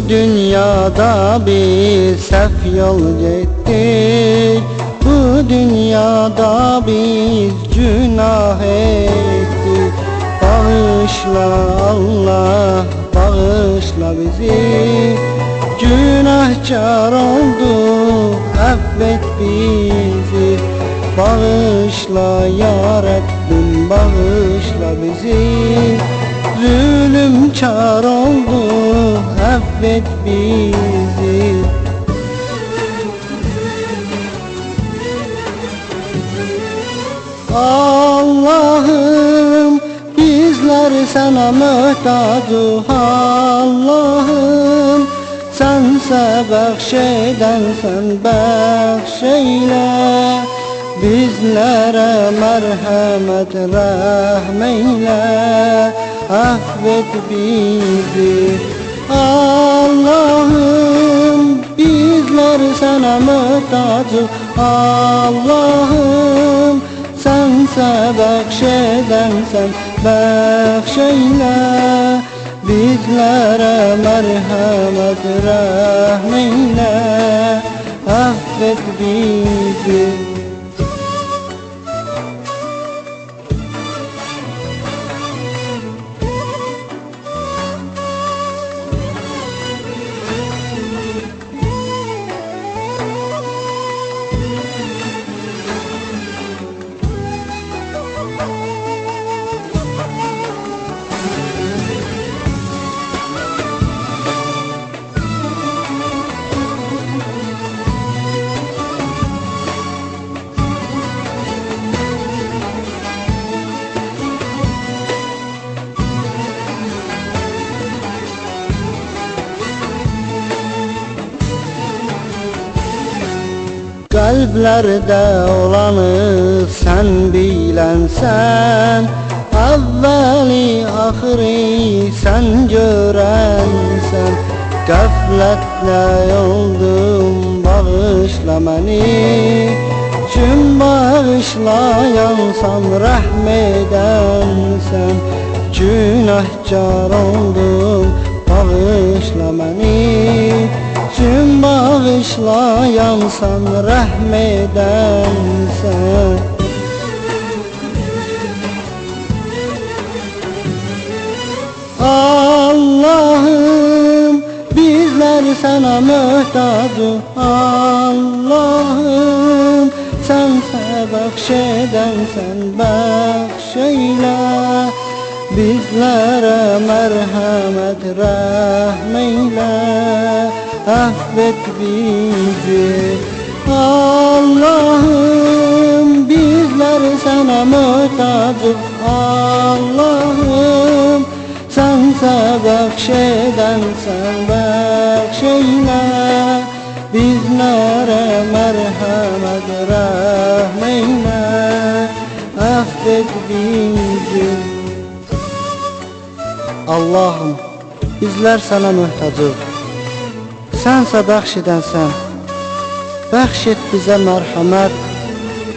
dünyada biz sef yol gittik, bu dünyada biz günah ettik. Bağışla Allah, bağışla bizi, günahkar olduk, affet bizi. Bağışla ya Rabbim, bağışla bizi, zulümkar olduk, affet bizi. Allah'ım bizler sana muhtacız, Allah'ım sense bəxşedensen bəxşeyle. Bizlere merhamet rahmeyle, affet bizi. Allah'ım bizler sana muhtacız, Allah'ım sense bəxşedensen bəxşeyle. Bizlere merhamet rahmeyle, affet bizi. Kalplerde olanı sen bilensen, evveli ahiri sen görensen. Gafletle oldum, bağışla beni, kim bağışlayansan rahmedensen. Günahkar oldum, bağışla beni, kim bağışlayansan rahmedensen. Allah'ım bizler sana muhtacız, Allah'ım sense bəxşedensen bəxşeyle. Bizlere merhamet rahmeyle, affet bizi. Allah'ım bizler sana muhtacız, Allah'ım sense bəxşedensen bəxşeyle. Bizlere merhamet rahmeyle, affet bizi. Allah'ım bizler sana muhtacız, sense bəxşedensen. Bəxş et bize merhamet,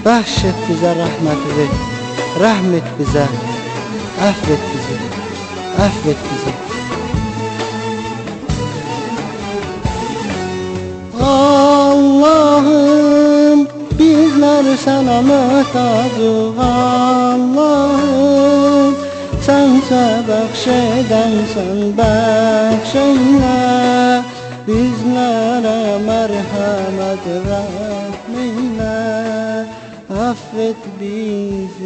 bəxş et bize rahmetini, rahmet bize, affet bizi, affet bizi. Allah'ım bizler sana muhtacız, Allah'ım sense bəxşedensen bəxşeyle. Bizlere merhamet rahmeyle, affet bizi.